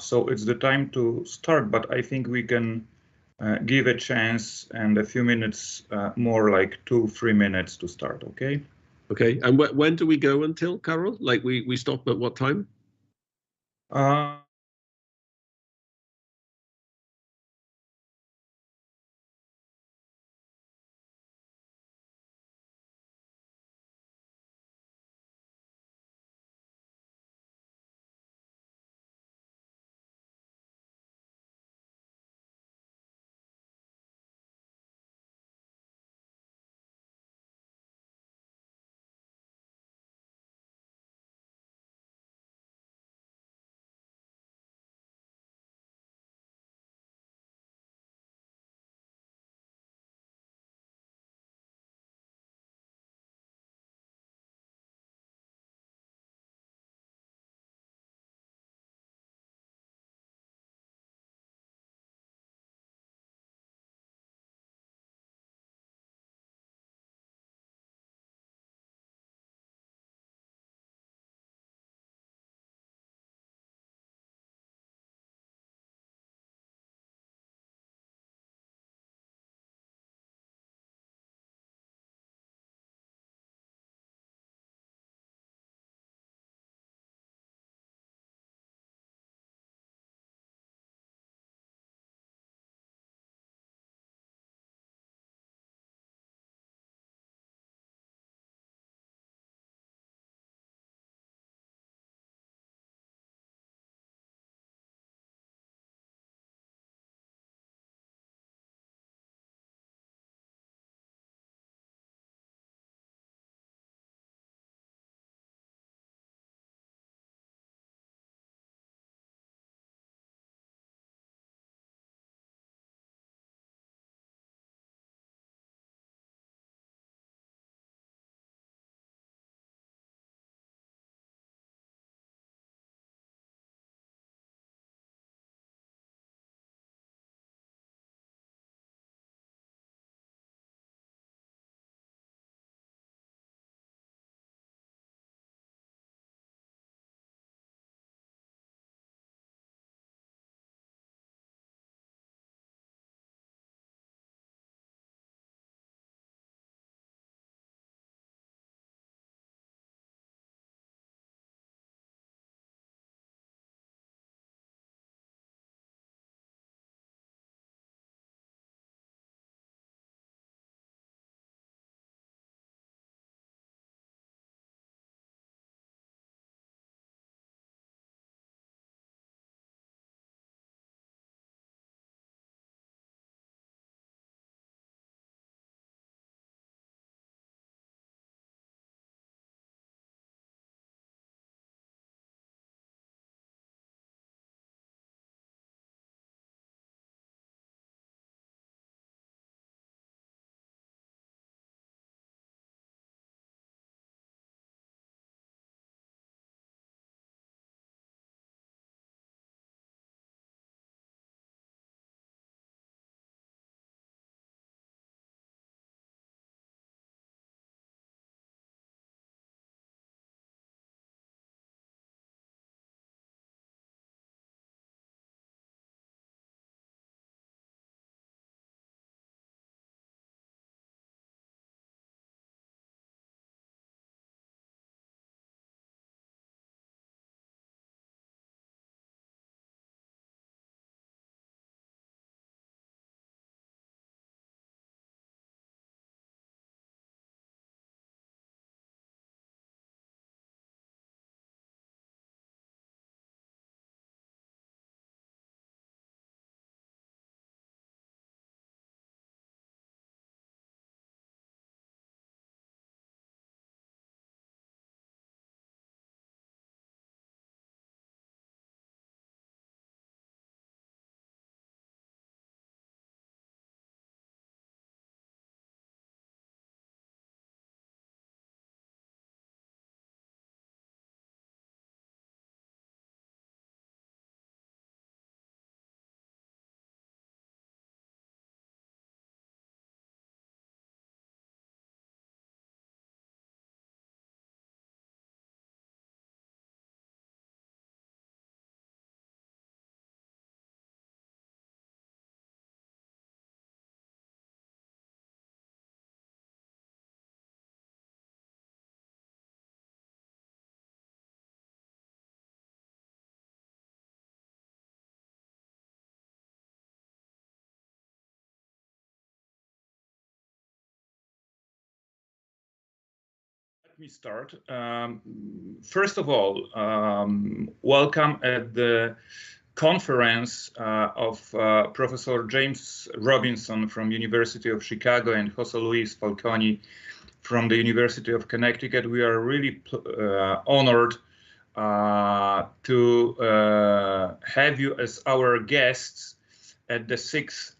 So it's the time to start, but I think we can give a chance and a few minutes more, like 2-3 minutes to start, okay? Okay, and when do we go until, Carol? Like we stop at what time? let me start. First of all, welcome at the conference of Professor James Robinson from University of Chicago and José Luis Falconi from the University of Connecticut. We are really honored to have you as our guests at the 6th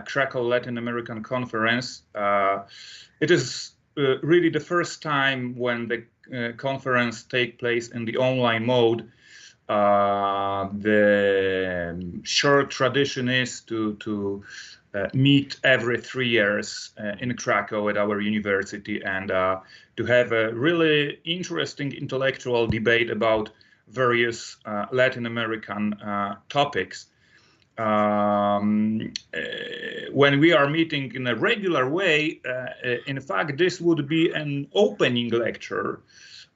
Krakow Latin American Conference. It is really the first time when the conference takes place in the online mode. The short tradition is to meet every 3 years in Krakow at our university and to have a really interesting intellectual debate about various Latin American topics. When we are meeting in a regular way, in fact, this would be an opening lecture.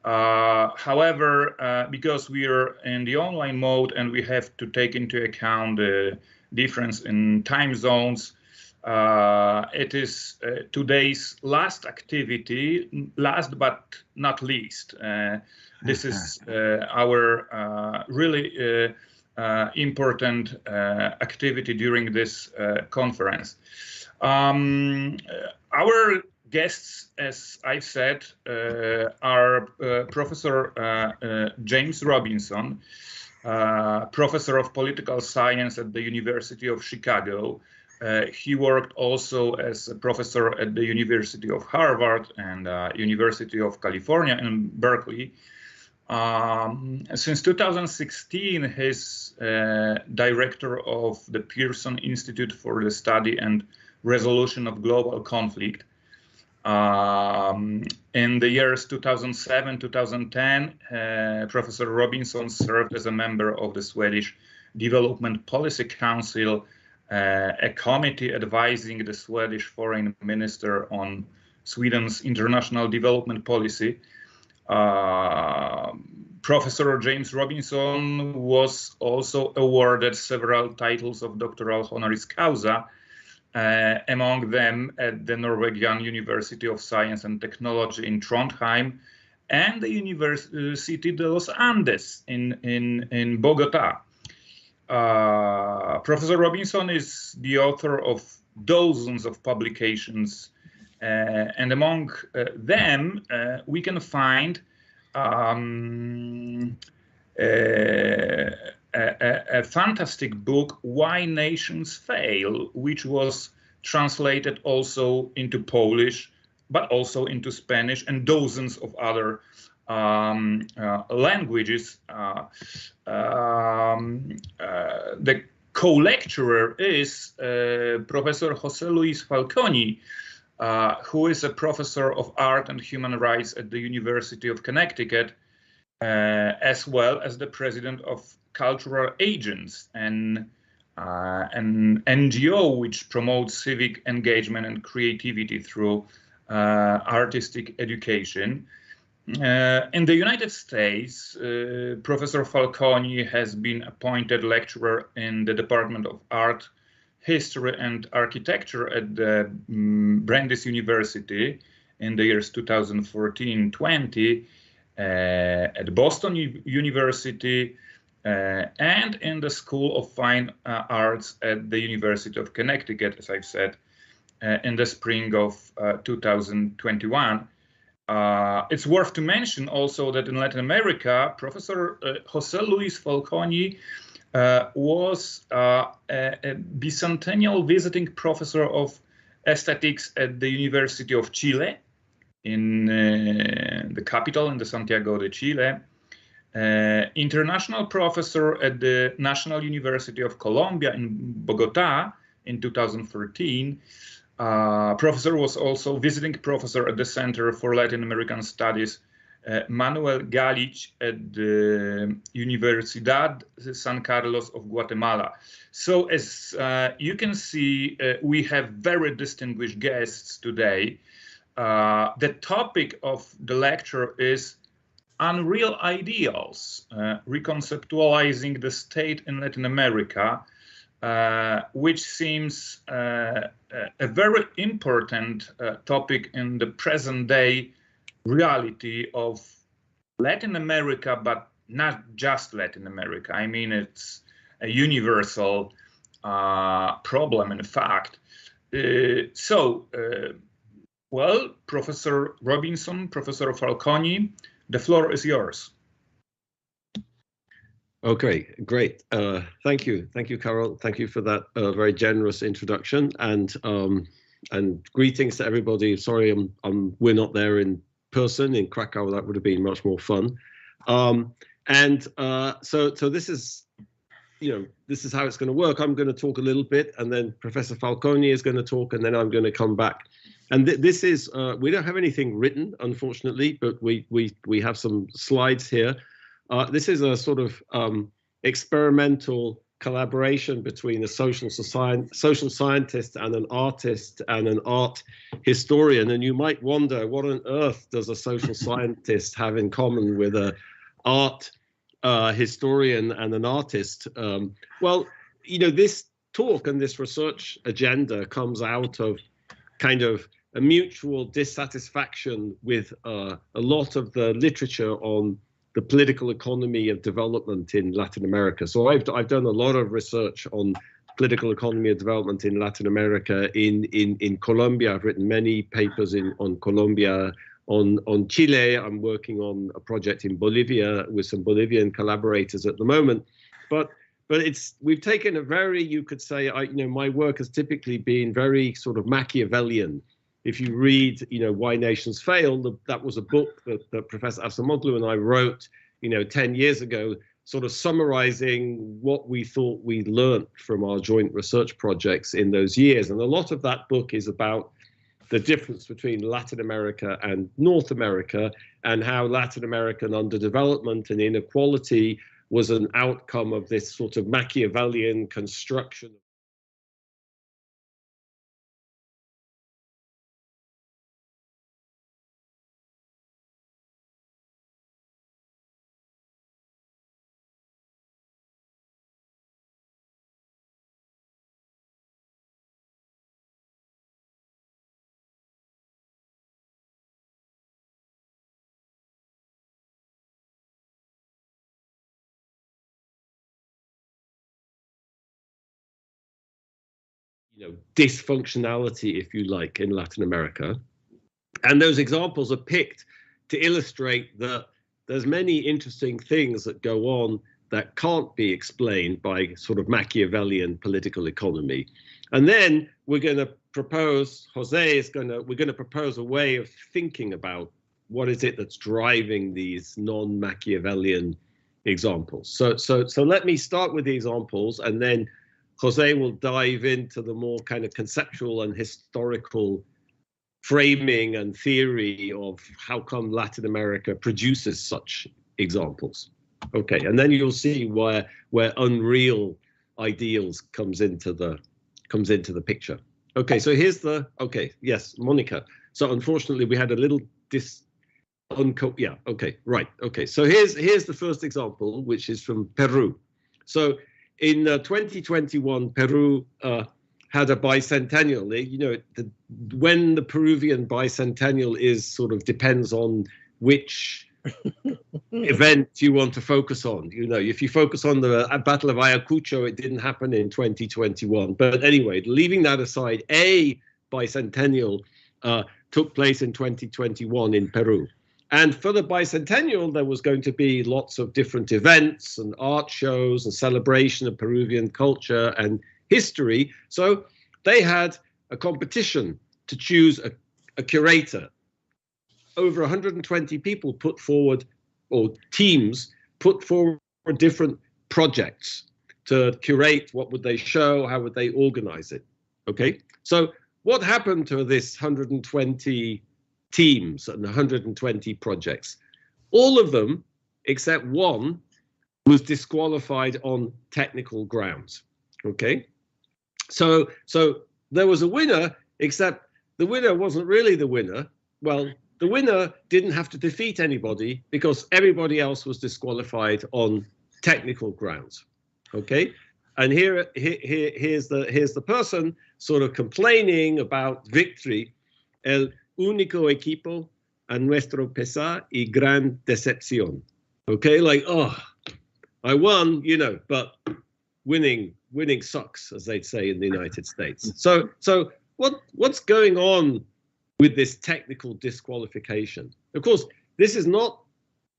However, because we are in the online mode and we have to take into account the difference in time zones, it is today's last activity, last but not least. This is our really important activity during this conference. Our guests, as I said, are Professor James Robinson, Professor of Political Science at the University of Chicago. He worked also as a professor at the University of Harvard and University of California in Berkeley. Since 2016, he's director of the Pearson Institute for the Study and Resolution of Global Conflict. In the years 2007-2010, Professor Robinson served as a member of the Swedish Development Policy Council, a committee advising the Swedish Foreign Minister on Sweden's international development policy. Professor James Robinson was also awarded several titles of doctoral honoris causa, among them at the Norwegian University of Science and Technology in Trondheim and the University de los Andes in Bogota. Professor Robinson is the author of dozens of publications, and among them we can find a fantastic book, Why Nations Fail, which was translated also into Polish, but also into Spanish and dozens of other languages. The co-lecturer is Professor José Luis Falconi, who is a professor of art and human rights at the University of Connecticut, as well as the president of Cultural Agents, an NGO which promotes civic engagement and creativity through artistic education. In the United States, Professor Falconi has been appointed lecturer in the Department of Art, History and Architecture at the Brandeis University in the years 2014-20, at Boston University, and in the School of Fine Arts at the University of Connecticut, as I've said, in the spring of 2021. It's worth to mention also that in Latin America, Professor José Luis Falconi was a bicentennial visiting professor of aesthetics at the University of Chile, in the capital, in the Santiago de Chile, international professor at the National University of Colombia in Bogota in 2013. Professor was also visiting professor at the Center for Latin American Studies, Manuel Galich, at the Universidad San Carlos of Guatemala. So as you can see, we have very distinguished guests today. The topic of the lecture is Unreal Ideals, Reconceptualizing the State in Latin America, which seems a very important topic in the present day reality of Latin America, but not just Latin America. I mean, it's a universal problem, in fact. Well, Professor Robinson, Professor Falconi, the floor is yours. Okay, great. Thank you, Carol. Thank you for that very generous introduction, and greetings to everybody. Sorry, we're not there in person in Krakow. That would have been much more fun. So this is, this is how it's going to work. I'm going to talk a little bit, and then Professor Falconi is going to talk, and then I'm going to come back. And this is we don't have anything written, unfortunately, but we have some slides here. This is a sort of experimental collaboration between a social scientist and an artist and an art historian. And you might wonder, what on earth does a social scientist have in common with an art historian and an artist? Well, this talk and this research agenda comes out of kind of a mutual dissatisfaction with a lot of the literature on the political economy of development in Latin America. So I've done a lot of research on political economy of development in Latin America. In Colombia, I've written many papers on Colombia. On Chile, I'm working on a project in Bolivia with some Bolivian collaborators at the moment. But we've taken a very, you could say, my work has typically been very sort of Machiavellian. If you read, Why Nations Fail, that was a book that Professor Acemoglu and I wrote, 10 years ago, sort of summarizing what we thought we learned from our joint research projects in those years. And a lot of that book is about the difference between Latin America and North America, and how Latin American underdevelopment and inequality was an outcome of this sort of Machiavellian construction. Dysfunctionality, if you like, in Latin America. And those examples are picked to illustrate that there's many interesting things that go on that can't be explained by sort of Machiavellian political economy. And then we're going to propose, we're going to propose a way of thinking about what is it that's driving these non-Machiavellian examples. So let me start with the examples, and then José will dive into the more kind of conceptual and historical framing and theory of how come Latin America produces such examples. Okay, and then you'll see where unreal ideals comes into the picture. Okay, so here's the, okay, yes, Monica. So unfortunately we had a little yeah, okay, right, okay. So here's the first example, which is from Peru. So in 2021, Peru had a bicentennial. When the Peruvian bicentennial is sort of depends on which event you want to focus on. If you focus on the Battle of Ayacucho, it didn't happen in 2021. But anyway, leaving that aside, a bicentennial took place in 2021 in Peru. And for the bicentennial, there was going to be lots of different events and art shows and celebration of Peruvian culture and history. So they had a competition to choose a curator. Over 120 people put forward, or teams put forward different projects to curate. What would they show? How would they organize it? Okay, so what happened to this 120 teams and 120 projects? All of them, except one, was disqualified on technical grounds. Okay, so there was a winner, except the winner wasn't really the winner. Well, the winner didn't have to defeat anybody because everybody else was disqualified on technical grounds. Okay, and here's the person sort of complaining about victory. El único equipo a nuestro pesar y gran decepción. Okay, like, oh, I won, you know, but winning sucks, as they'd say in the United States. So what's going on with this technical disqualification? Of course, this is not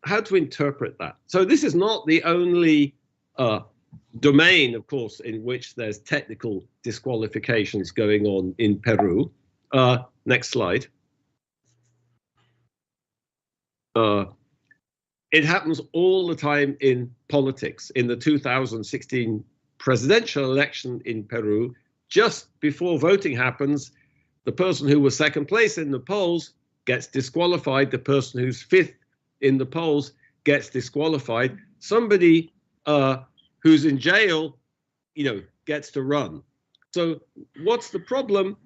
how to interpret that. So this is not the only domain, of course, in which there's technical disqualifications going on in Peru. Next slide. It happens all the time in politics. In the 2016 presidential election in Peru, just before voting happens, the person who was second place in the polls gets disqualified. The person who's fifth in the polls gets disqualified. Somebody who's in jail, you know, gets to run. So what's the problem?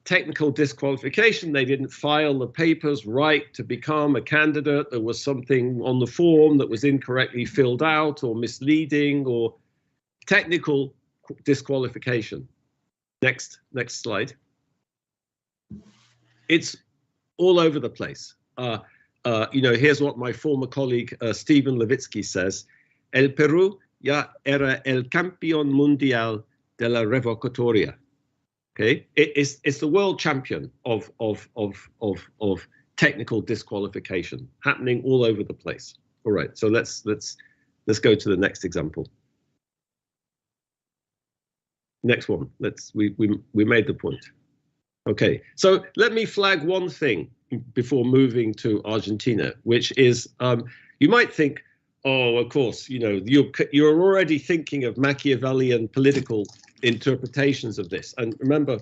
Technical disqualification. They didn't file the papers right to become a candidate. There was something on the form that was incorrectly filled out or misleading, or technical disqualification. Next slide. It's all over the place. You know, here's what my former colleague Stephen Levitsky says: El Perú ya era el campeón mundial de la revocatoria. Okay, it's the world champion of technical disqualification, happening all over the place. All right, so let's go to the next example. Next one. We made the point. Okay, so let me flag one thing before moving to Argentina, which is you might think, oh, of course, you know, you're already thinking of Machiavellian political interpretations of this. And remember,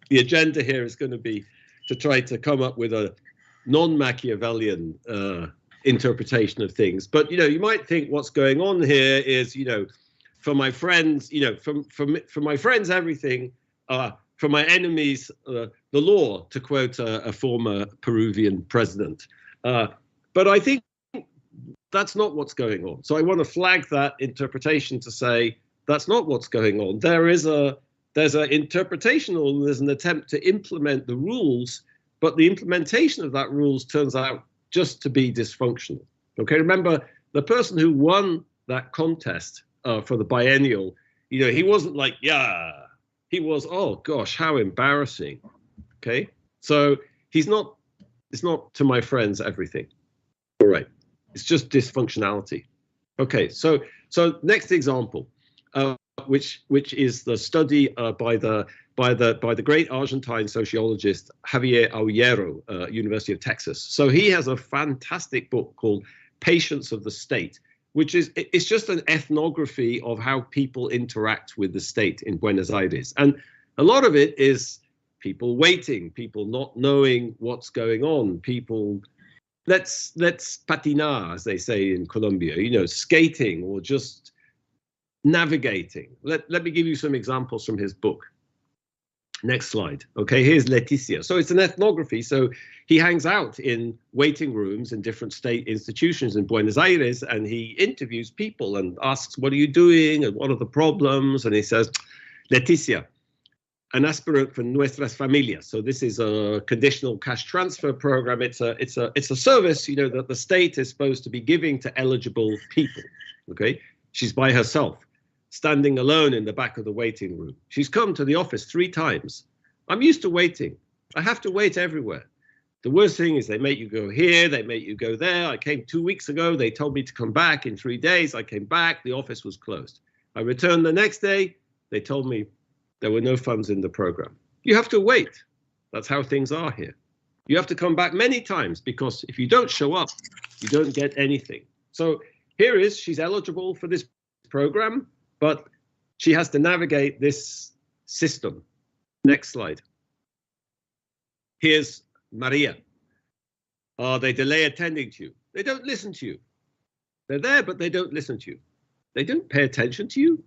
the agenda here is going to be to try to come up with a non-Machiavellian interpretation of things. But, you know, you might think what's going on here is, you know, for my friends, you know, for my friends, everything, for my enemies, the law, to quote a former Peruvian president. But I think that's not what's going on. So I want to flag that interpretation to say that's not what's going on. There's an interpretation, or there's an attempt to implement the rules, but the implementation of that rules turns out just to be dysfunctional. Okay, remember the person who won that contest for the biennial, you know, he wasn't like, yeah, he was, oh gosh, how embarrassing. Okay, so it's not to my friends everything. All right, it's just dysfunctionality. Okay, so next example, which is the study by the great Argentine sociologist Javier Aullero, University of Texas. So he has a fantastic book called Patience of the State, which it's just an ethnography of how people interact with the state in Buenos Aires. And a lot of it is people waiting, people not knowing what's going on, people let's patinar, as they say in Colombia, you know, skating or just navigating. Let me give you some examples from his book. Next slide. Okay, here's Leticia. So it's an ethnography. So he hangs out in waiting rooms in different state institutions in Buenos Aires, and he interviews people and asks, what are you doing and what are the problems? And he says, Leticia, an aspirant for Nuestras Familias. So this is a conditional cash transfer program. It's a service, you know, that the state is supposed to be giving to eligible people. Okay, she's by herself, standing alone in the back of the waiting room. She's come to the office 3 times. I'm used to waiting. I have to wait everywhere. The worst thing is they make you go here, they make you go there. I came 2 weeks ago. They told me to come back in 3 days. I came back. The office was closed. I returned the next day. They told me there were no funds in the program. You have to wait. That's how things are here. You have to come back many times, because if you don't show up, you don't get anything. So here is, she's eligible for this program, but she has to navigate this system. Next slide. Here's Maria. They delay attending to you. They don't listen to you. They're there, but they don't listen to you. They don't pay attention to you.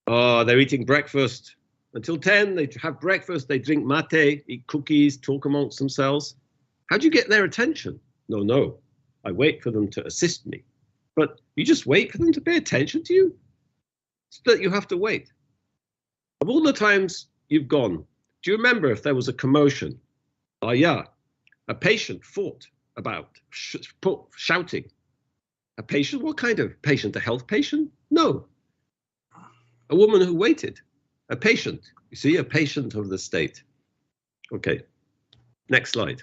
They're eating breakfast until 10. They have breakfast, they drink mate, eat cookies, talk amongst themselves. How do you get their attention? No, I wait for them to assist me. But you just wait for them to pay attention to you? So that you have to wait. Of all the times you've gone, do you remember if there was a commotion? Yeah, a patient fought about, shouting. A patient? What kind of patient? A health patient? No. A woman who waited. A patient. You see, a patient of the state. Okay, next slide.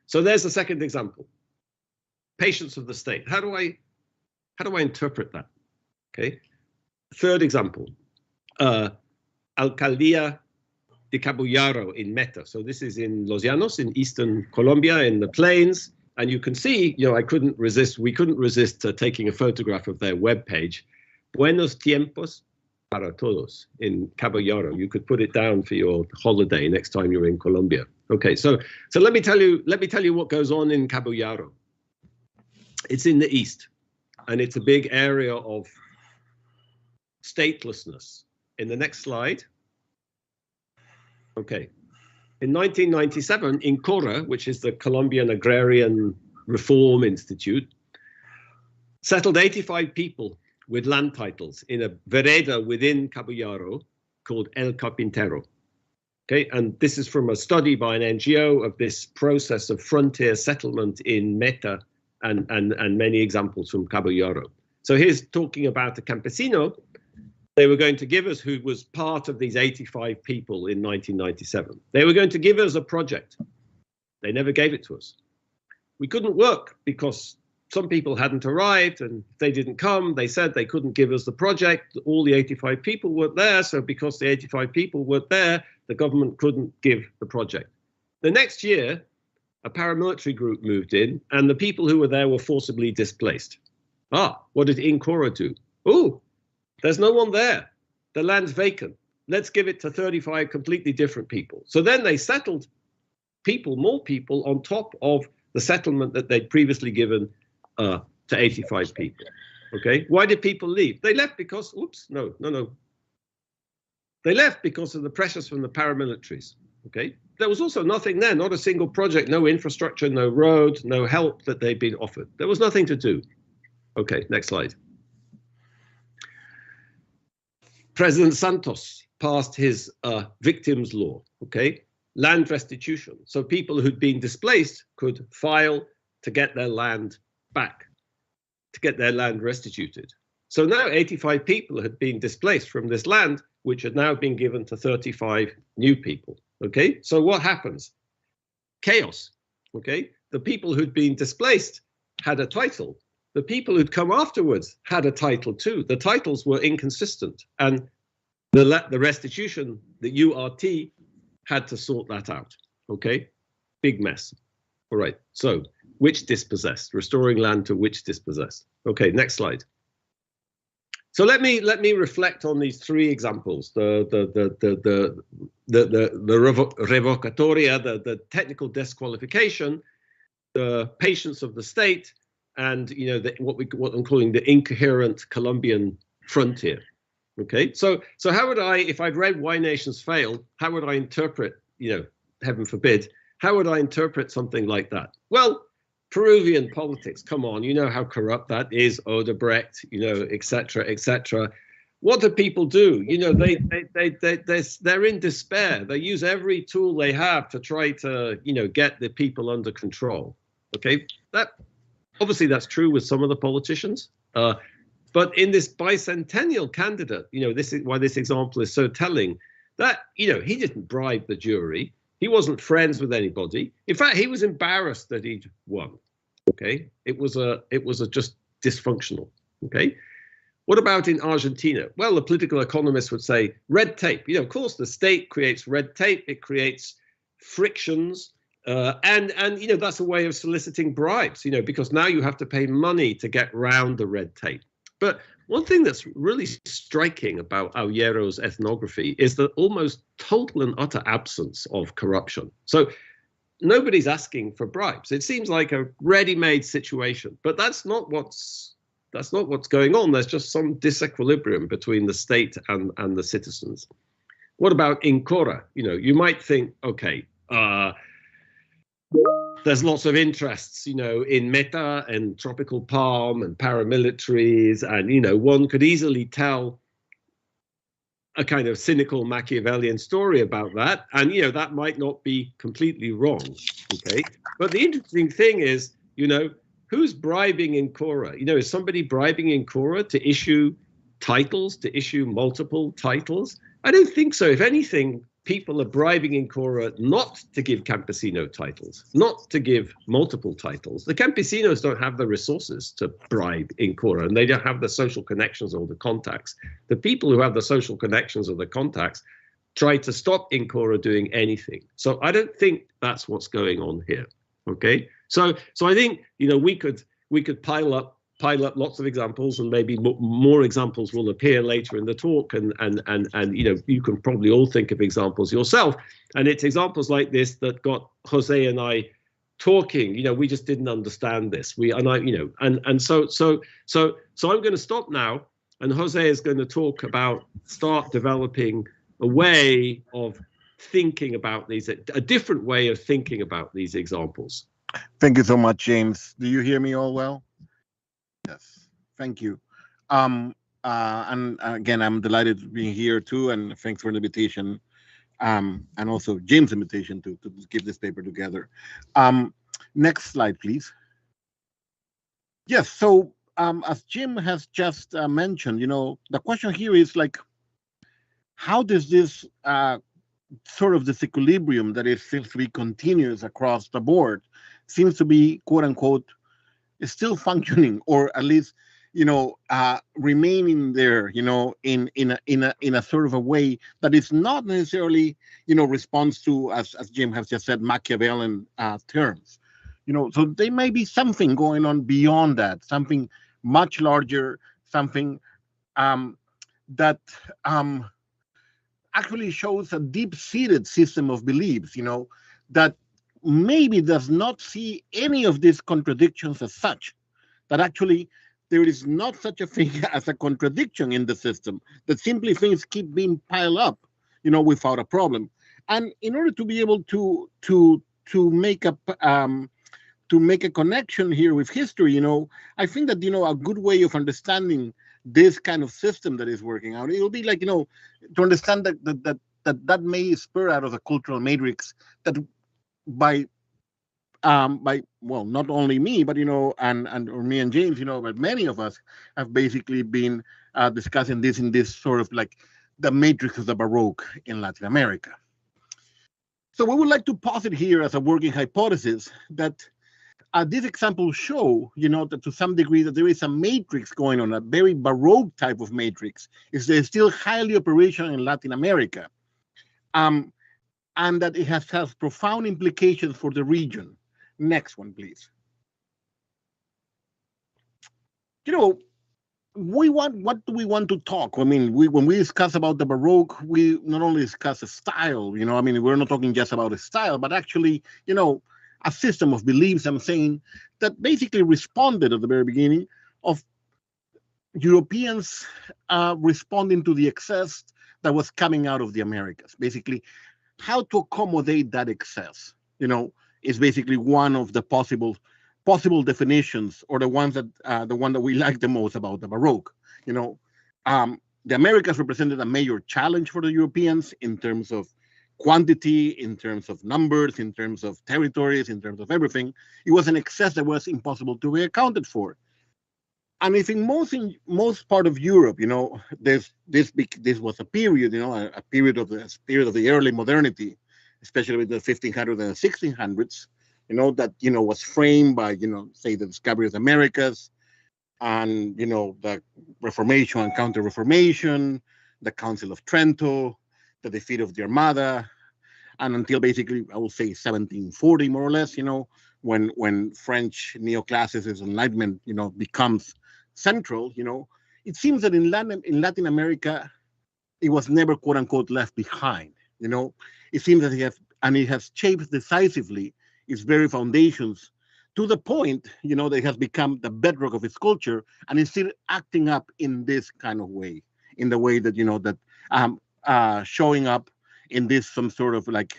So there's the second example. Patients of the state. How do I interpret that? Okay. Third example. Alcaldía de Caballero in Meta. So this is in Los Llanos in eastern Colombia in the plains. And you can see, we couldn't resist taking a photograph of their webpage. Buenos tiempos para todos in Caballero. You could put it down for your holiday next time you're in Colombia. Okay, so let me tell you what goes on in Caballero. It's in the east, and it's a big area of statelessness. In the next slide. Okay. In 1997, in Cora, which is the Colombian Agrarian Reform Institute, settled 85 people with land titles in a vereda within Caballero called El Carpintero. Okay, and this is from a study by an NGO of this process of frontier settlement in Meta and many examples from Caballero. So here's talking about a campesino they were going to give us, who was part of these 85 people in 1997. They were going to give us a project. They never gave it to us. We couldn't work because some people hadn't arrived, and if they didn't come, they said they couldn't give us the project. All the 85 people weren't there, so because the 85 people weren't there, the government couldn't give the project. The next year, a paramilitary group moved in, and the people who were there were forcibly displaced. What did Incora do? Oh, there's no one there. The land's vacant. Let's give it to 35 completely different people. So then they settled more people on top of the settlement that they'd previously given to 85 people. Okay, why did people leave? They left because, no. They left because of the pressures from the paramilitaries. Okay, there was also nothing there, not a single project, no infrastructure, no road, no help that they'd been offered. There was nothing to do. Okay, next slide. President Santos passed his victims law, okay? Land restitution. So people who'd been displaced could file to get their land back, to get their land restituted. So now 85 people had been displaced from this land, which had now been given to 35 new people, okay? So what happens? Chaos, okay? The people who'd been displaced had a title. The people who'd come afterwards had a title too. The titles were inconsistent, and the restitution, the URT, had to sort that out. Okay, big mess. All right. So, which dispossessed? Restoring land to which dispossessed? Okay, next slide. So let me reflect on these three examples: the revocatoria, the technical disqualification, the patience of the state, and what I'm calling the incoherent Colombian frontier. Okay, so how would I, if I'd read Why Nations Fail, how would I interpret, heaven forbid, how would I interpret something like that? Well, Peruvian politics, come on, you know how corrupt that is, Odebrecht, et cetera, et cetera. What do people do? They're in despair. They use every tool they have to try to, get the people under control. Okay, obviously that's true with some of the politicians. But in this bicentennial candidate, this is why this example is so telling, that, he didn't bribe the jury. He wasn't friends with anybody. In fact, he was embarrassed that he'd won. Okay, it was just dysfunctional. Okay, what about in Argentina? Well, the political economists would say red tape. Of course, the state creates red tape. It creates frictions. And that's a way of soliciting bribes, because now you have to pay money to get round the red tape. But one thing that's really striking about Aullero's ethnography is the almost total and utter absence of corruption. So nobody's asking for bribes. It seems like a ready-made situation, but that's not what's going on. There's just some disequilibrium between the state and the citizens. What about Incora? You might think, okay, there's lots of interests, in Meta and tropical palm and paramilitaries, and, one could easily tell a kind of cynical Machiavellian story about that. And, that might not be completely wrong. Okay. But the interesting thing is who's bribing Incora? Is somebody bribing Incora to issue titles, to issue multiple titles? I don't think so. If anything, people are bribing Incora not to give campesino titles, not to give multiple titles. The campesinos don't have the resources to bribe Incora, and they don't have the social connections or the contacts. The people who have the social connections or the contacts try to stop Incora doing anything. So I don't think that's what's going on here. Okay, so I think we could pile up lots of examples, and maybe more examples will appear later in the talk, and you can probably all think of examples yourself. And it's examples like this that got Jose and I talking. We just didn't understand this. So I'm going to stop now, and Jose is going to start developing a way of thinking about these, a different way of thinking about these examples. Thank you so much, James. Do you hear me all well? Yes, thank you. And again, I'm delighted to be here too, and thanks for the invitation, and also James' invitation to give this paper together. Next slide, please. Yes, so as Jim has just mentioned, the question here is like, how does this sort of disequilibrium that seems to be continuous across the board seems to be, quote unquote, is still functioning, or at least, remaining there, in a sort of a way that is not necessarily, responds to, as Jim has just said, Machiavellian terms. So there may be something going on beyond that, something much larger, something that actually shows a deep-seated system of beliefs, that maybe does not see any of these contradictions as such, that actually there is not such a thing as a contradiction in the system, that simply things keep being piled up, without a problem. And in order to be able to make a connection here with history, I think that, a good way of understanding this kind of system that is working out, it will be like, to understand that may spur out of a cultural matrix that by not only me, but or me and James, but many of us have basically been discussing this in this sort of like the matrix of the Baroque in Latin America. So we would like to posit here as a working hypothesis that these examples show, that to some degree that there is a matrix going on, a very Baroque type of matrix. It's still highly operational in Latin America. And that it has profound implications for the region. Next one, please. What do we want to talk? I mean, when we discuss about the Baroque, we not only discuss a style, we're not talking just about a style, but actually, a system of beliefs, I'm saying, that basically responded at the very beginning of Europeans responding to the excess that was coming out of the Americas. Basically, how to accommodate that excess, is basically one of the possible definitions, or the one that we like the most about the Baroque. The Americas represented a major challenge for the Europeans in terms of quantity, in terms of numbers, in terms of territories, in terms of everything. It was an excess that was impossible to be accounted for. And I think most part of Europe, this was a period, a period of the early modernity, especially with the 1500s and 1600s, that was framed by say the discovery of the Americas, and the Reformation and Counter-Reformation, the Council of Trento, the defeat of the Armada, and until basically I will say 1740 more or less, when French neoclassicism, Enlightenment, becomes central. It seems that in Latin America, it was never quote unquote left behind. It seems that it has shaped decisively its very foundations to the point, that it has become the bedrock of its culture, and it's still acting up in this kind of way, in the way that showing up in this some sort of like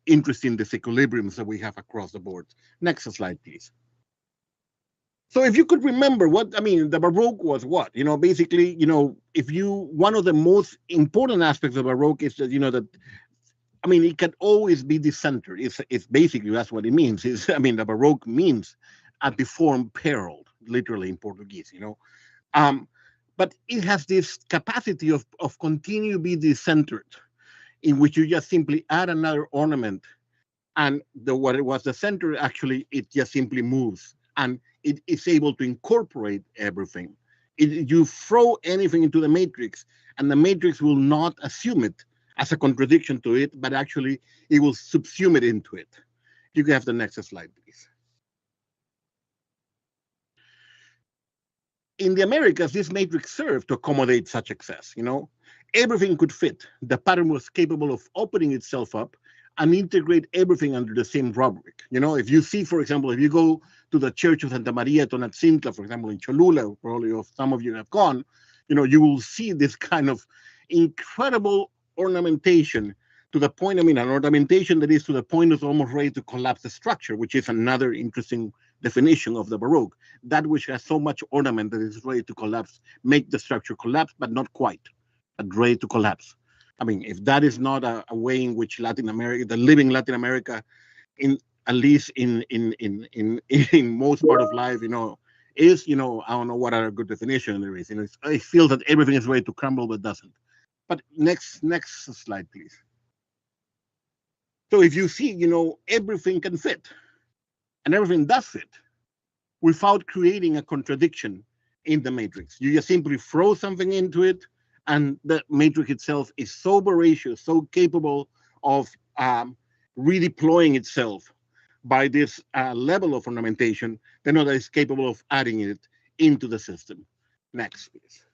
interesting disequilibriums that we have across the board. Next slide, please. So if you could remember the Baroque was what? Basically, one of the most important aspects of Baroque is that, it can always be decentered. It's basically, that's what it means. The Baroque means at the form peril, literally in Portuguese, but it has this capacity of continue be decentered, in which you just simply add another ornament, and what it was the center, actually, it just simply moves, and it is able to incorporate everything. You throw anything into the matrix, and the matrix will not assume it as a contradiction to it, but actually it will subsume it into it. You can have the next slide, please. In the Americas, this matrix served to accommodate such excess. Everything could fit. The pattern was capable of opening itself up and integrate everything under the same rubric. If you see, for example, if you go to the Church of Santa Maria Tonatzintla, for example, in Cholula, probably some of you have gone, you will see this kind of incredible ornamentation to the point, an ornamentation that is to the point of almost ready to collapse the structure, which is another interesting definition of the Baroque. That which has so much ornament that is ready to collapse, make the structure collapse, but not quite, but ready to collapse. If that is not a way in which Latin America, the living Latin America, at least in most part of life, is, I don't know what other good definition there is. I feel that everything is ready to crumble, but doesn't. But next slide, please. So if you see, everything can fit, and everything does fit, without creating a contradiction in the matrix. You just simply throw something into it, and the matrix itself is so voracious, so capable of redeploying itself by this level of ornamentation, that is capable of adding it into the system. Next, please.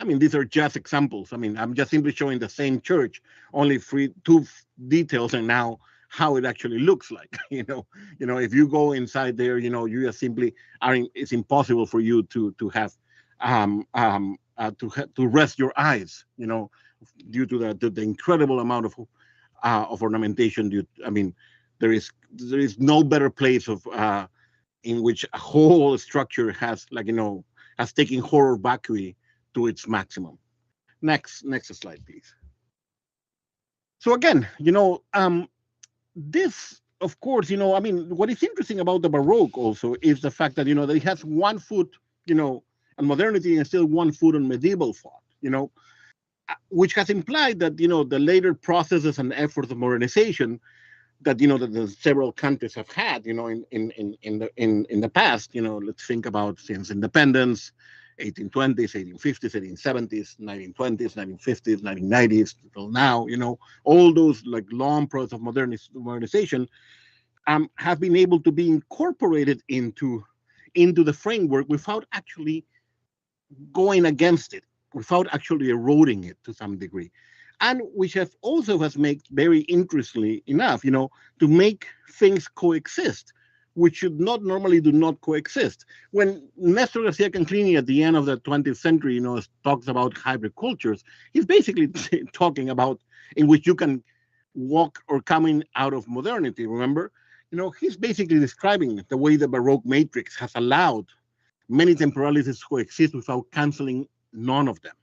These are just examples. I'm just simply showing the same church, only two details, and now how it actually looks like. If you go inside there, you just simply it's impossible for you to have to rest your eyes, due to the incredible amount of ornamentation. There is no better place in which a whole structure has taken horror vacui to its maximum. Next slide, please. So again, this, of course, what is interesting about the Baroque also is the fact that, that it has 1 foot, on modernity and still 1 foot on medieval thought, which has implied that, the later processes and efforts of modernization that, that the several countries have had, in the past, let's think about since independence, 1820s, 1850s, 1870s, 1920s, 1950s, 1990s, till now, all those long process of modernization have been able to be incorporated into the framework without actually going against it, without actually eroding it to some degree. And which has made, very interestingly enough, to make things coexist, which should not normally do not coexist. When Nestor Garcia Canclini at the end of the 20th century, talks about hybrid cultures, he's basically talking about in which you can walk or coming out of modernity, remember? He's basically describing the way the Baroque matrix has allowed many temporalities to coexist without canceling none of them.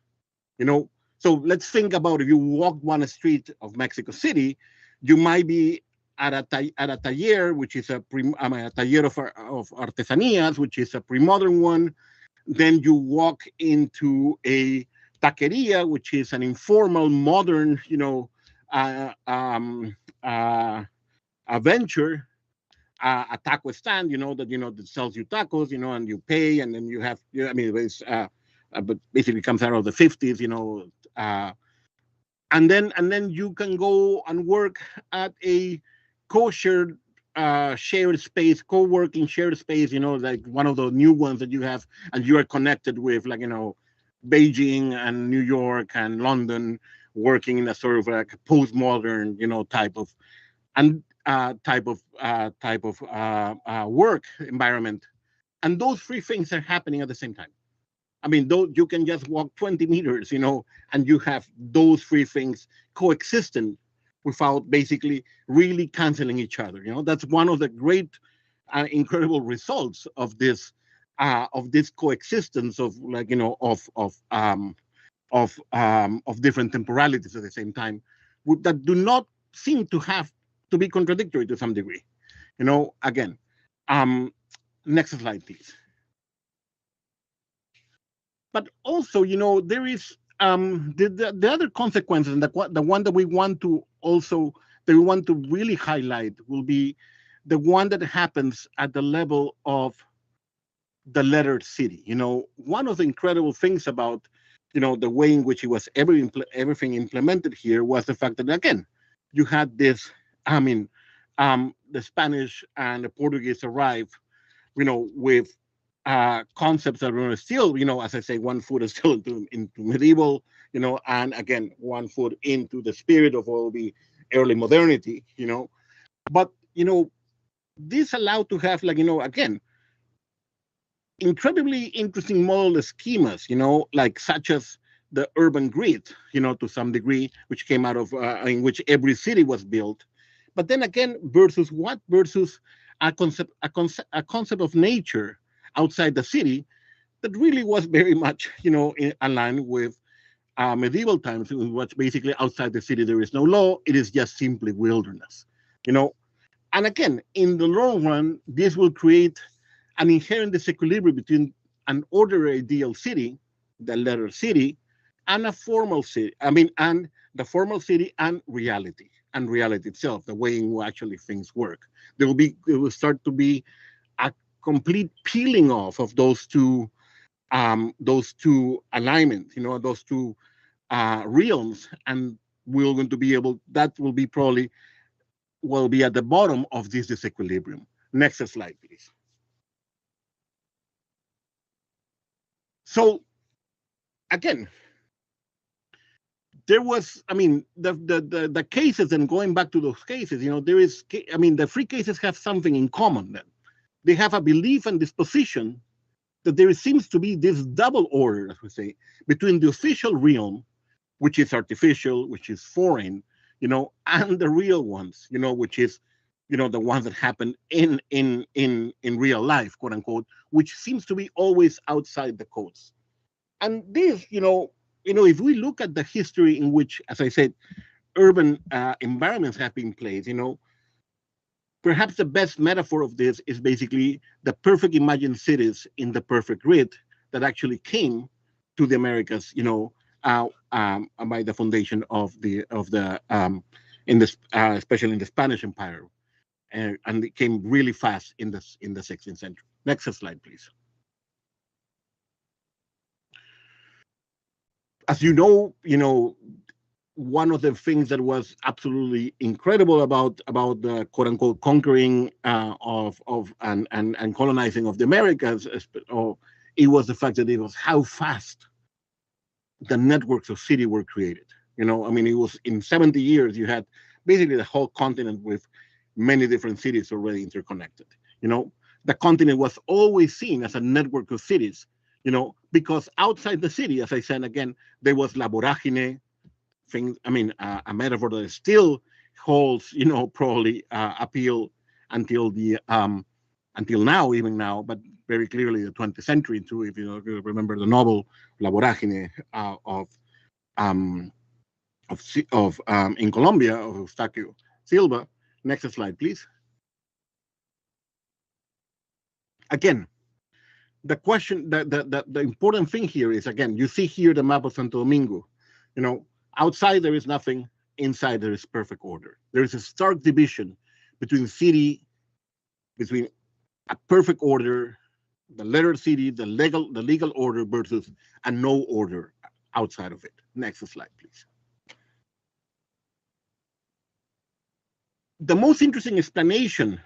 So let's think about if you walk one street of Mexico City, you might be at a taller, which is a taller of artesanías, which is a pre-modern one. Then you walk into a taqueria, which is an informal, modern, a venture, a taco stand, that sells you tacos, and you pay, and then you have, it's but basically comes out of the 50s, and then you can go and work at a co-shared shared space, co-working shared space, like one of the new ones that you have, and you are connected with, Beijing and New York and London, working in a sort of postmodern, type of work environment. And those three things are happening at the same time. You can just walk 20 meters, and you have those three things coexisting without basically really canceling each other. That's one of the great, incredible results of this coexistence of different temporalities at the same time, that do not seem to have to be contradictory to some degree. You know, again, next slide, please. But also, you know, there is the other consequences, and the one that we want to also that we want to really highlight will be the one that happens at the level of the lettered city. You know, one of the incredible things about, you know, the way in which it was everything implemented here was the fact that, again, you had this, I mean, the Spanish and the Portuguese arrive, you know, with concepts that are still, you know, as I say, one foot is still into medieval, you know, and again, one foot into the spirit of all the early modernity, you know. But, you know, this allowed to have, like, you know, again, incredibly interesting model schemas, you know, like such as the urban grid, you know, to some degree, which came out of in which every city was built. But then again, versus what? Versus a concept of nature outside the city that really was very much, you know, aligned with medieval times, in which basically outside the city there is no law; it is just simply wilderness, you know. And again, in the long run, this will create an inherent disequilibrium between an orderly ideal city, the letter city, and a formal city. I mean, and the formal city and reality itself, the way in which actually things work. It will start to be a complete peeling off of those two alignments, you know, those two realms, and we're going to be able. That will be probably will be at the bottom of this disequilibrium. Next slide, please. So again, there was, I mean, the cases, and going back to those cases, you know, there is, I mean, the three cases have something in common. Then they have a belief and disposition that there seems to be this double order, as we say, between the official realm, which is artificial, which is foreign, you know, and the real ones, you know, which is, you know, the ones that happen in real life, quote unquote, which seems to be always outside the codes. And this, you know, if we look at the history in which, as I said, urban environments have been placed, you know, perhaps the best metaphor of this is basically the perfect imagined cities in the perfect grid that actually came to the Americas, you know, by the foundation of the especially in the Spanish Empire, and it came really fast in the 16th century. Next slide, please. As you know, one of the things that was absolutely incredible about the quote unquote conquering and colonizing of the Americas, it was the fact that it was how fast the networks of city were created. You know, I mean, it was in 70 years you had basically the whole continent with many different cities already interconnected. You know, the continent was always seen as a network of cities. You know, because outside the city, as I said again, there was la vorágine thing. I mean, a metaphor that still holds, you know, probably appeal until now, even now, but very clearly the 20th century too. If you remember the novel La Vorágine in Colombia of Eustaquio Silva. Next slide, please. Again, the question, the important thing here is, again, you see here the map of Santo Domingo. You know, outside there is nothing, inside there is perfect order. There is a stark division between a perfect order, the letter city, the legal order versus a no order outside of it. Next slide, please. The most interesting explanation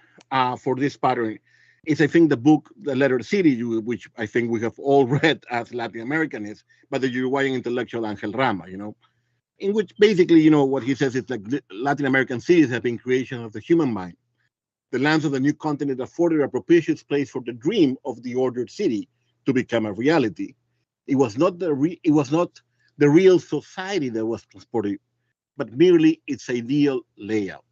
for this pattern is, I think, the book, The Letter City, which I think we have all read as Latinoamericanistas, by the Uruguayan intellectual Angel Rama, you know, in which basically, you know, what he says is like Latin American cities have been creation of the human mind. The lands of the new continent afforded a propitious place for the dream of the ordered city to become a reality. It was not the real society that was transported, but merely its ideal layout.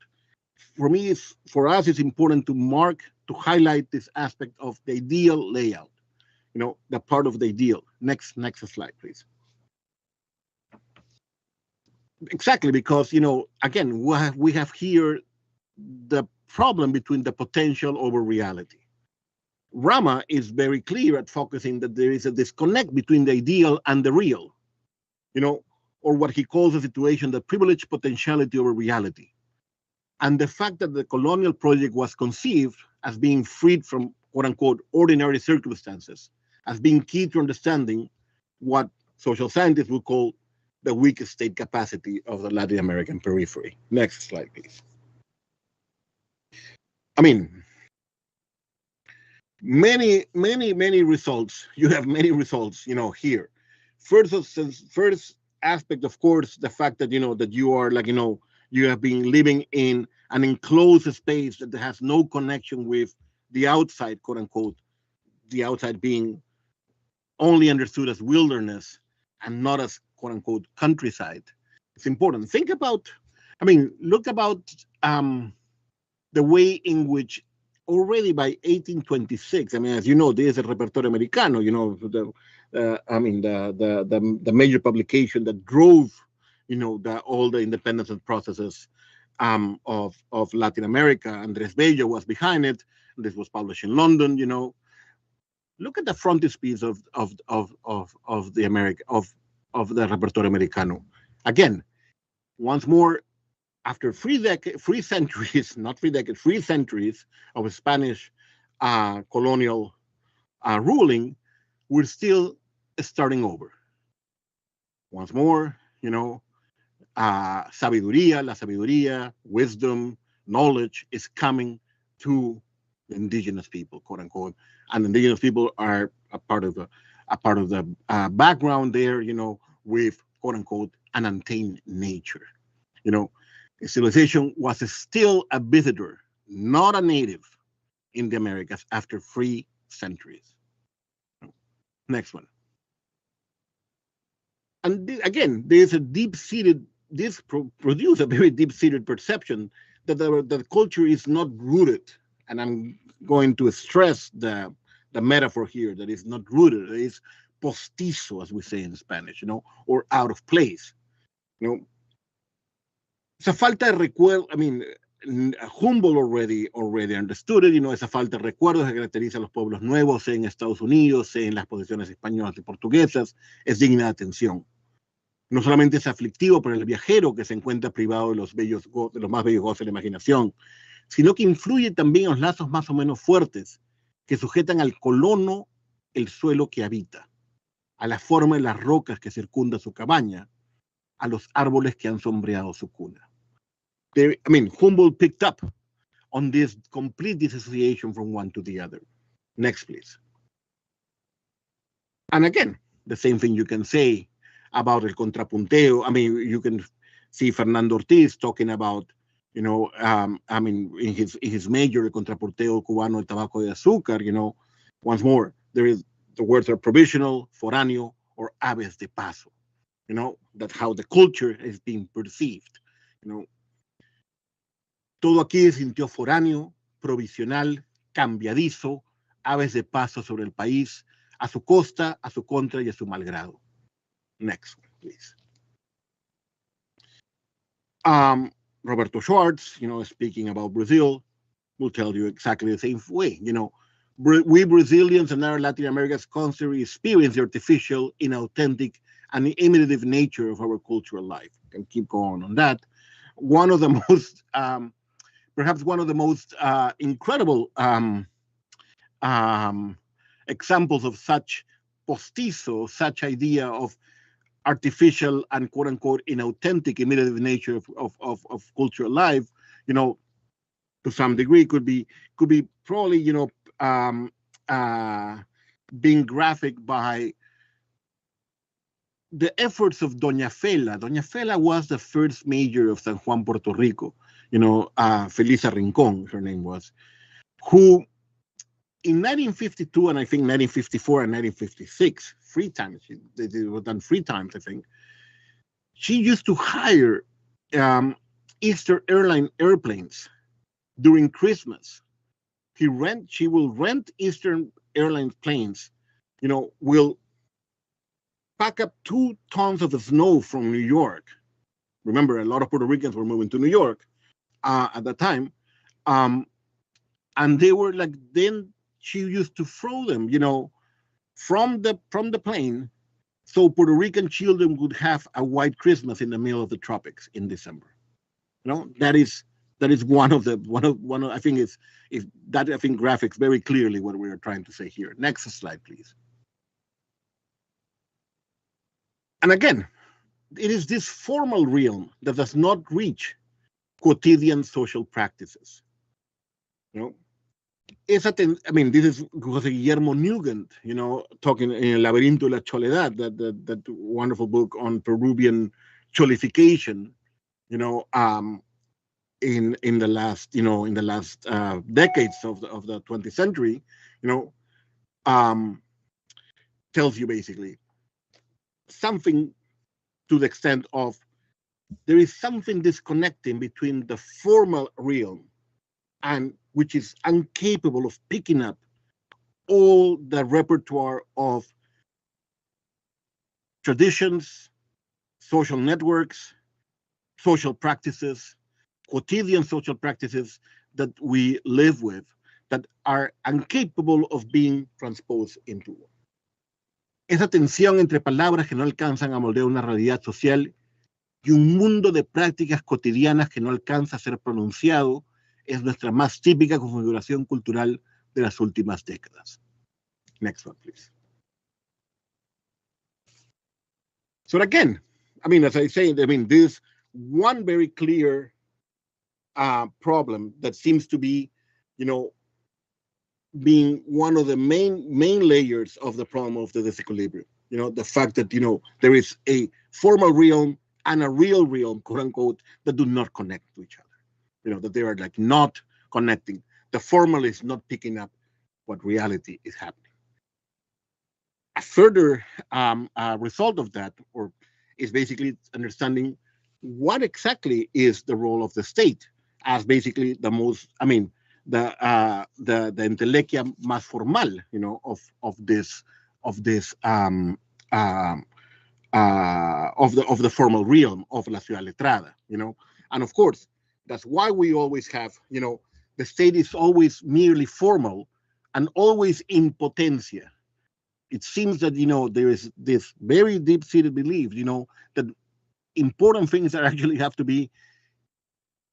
For us, it's important to highlight this aspect of the ideal layout, you know, the part of the ideal. Next slide, please. Exactly, because, you know, again, we have here the problem between the potential over reality. Rama is very clear at focusing that there is a disconnect between the ideal and the real, or what he calls a situation that privileged potentiality over reality. And the fact that the colonial project was conceived as being freed from, quote unquote, ordinary circumstances, as being key to understanding what social scientists would call the weak state capacity of the Latin American periphery. Next slide, please. I mean, many results. You have many results, here. First aspect, of course, the fact that, that you are you have been living in an enclosed space that has no connection with the outside, quote unquote, the outside being only understood as wilderness and not as, quote unquote, countryside. It's important. Think about, look about the way in which already by 1826, as you know, there is a Repertorio Americano, the major publication that drove, all the independence processes of Latin America. Andres Bello was behind it. This was published in London. Look at the frontispiece of the Repertorio Americano. Again, once more, after 3 centuries, not 3 decades, 3 centuries of Spanish colonial ruling, we're still starting over. Once more, la sabiduría, wisdom, knowledge is coming to the indigenous people, quote unquote, and indigenous people are a part of the background there, with, quote unquote, an untamed nature. Civilization was still a visitor, not a native, in the Americas after 3 centuries. Next one. And again, there's a produce a very deep-seated perception that the culture is not rooted, and I'm going to stress the metaphor here, that is not rooted, it is postizo, as we say in Spanish, or out of place. Esa falta de recuerdo, Humboldt already understood it, esa falta de recuerdos que caracteriza a los pueblos nuevos en Estados Unidos, en las posesiones españolas y portuguesas, es digna de atención. No solamente es aflictivo para el viajero que se encuentra privado de los más bellos goces de la imaginación, sino que influye también en los lazos más o menos fuertes que sujetan al colono el suelo que habita, a la forma de las rocas que circundan su cabaña, a los árboles que han sombreado su cuna. Humboldt picked up on this complete disassociation from one to the other. Next, please. And again, the same thing you can say about el contrapunteo. You can see Fernando Ortiz talking about, in his major, el contrapunteo cubano, el tabaco de azúcar, once more, the words are provisional, foráneo, or aves de paso. That's how the culture is being perceived. Todo aquí se sintió foráneo, provisional, cambiadizo, aves de paso sobre el país, a su costa, a su contra y a su malgrado. Next one, please. Roberto Schwartz, speaking about Brazil, will tell you exactly the same way. We Brazilians and other Latin Americans constantly experience the artificial, inauthentic, and imitative nature of our cultural life. Can keep going on that. One of the most, perhaps one of the most incredible examples of such postizo, such idea of artificial and quote unquote inauthentic, imitative nature of cultural life, to some degree could be probably, being graphic by the efforts of Doña Fela. Doña Fela was the first mayor of San Juan, Puerto Rico, Felisa Rincón, her name was, who in 1952 and I think 1954 and 1956, 3 times, they were done 3 times, I think, she used to hire Eastern Airline airplanes during Christmas. She will rent Eastern Airlines planes, will pack up 2 tons of snow from New York. Remember, a lot of Puerto Ricans were moving to New York at that time. And they were like, then she used to throw them, from the plane, so Puerto Rican children would have a white Christmas in the middle of the tropics in December. That is one of I think graphics very clearly what we are trying to say here. Next slide, please. And again, it is this formal realm that does not reach quotidian social practices. This is José Guillermo Nugent, talking in El Laberinto de la Soledad, that wonderful book on Peruvian cholification, in the last decades of the 20th century, tells you basically something to the extent of there is something disconnecting between the formal realm and which is incapable of picking up all the repertoire of traditions, social networks, social practices, quotidian social practices that we live with that are incapable of being transposed into one. Esa tensión entre palabras que no alcanzan a moldear una realidad social y un mundo de prácticas cotidianas que no alcanza a ser pronunciado es nuestra más típica configuración cultural de las últimas décadas. Next one, please. So again, as I say, this one very clear problem that seems to be, being one of the main layers of the problem of the disequilibrium. The fact that, there is a formal realm and a real realm, quote unquote, that do not connect to each other. That they are like not connecting. The formal is not picking up what reality is happening. A further result of that, is basically understanding what exactly is the role of the state as basically the most, the entelequia más formal, of the formal realm of la ciudad letrada, and of course. That's why we always have, the state is always merely formal and always in potentia. It seems that, there is this very deep-seated belief, that important things that actually have to be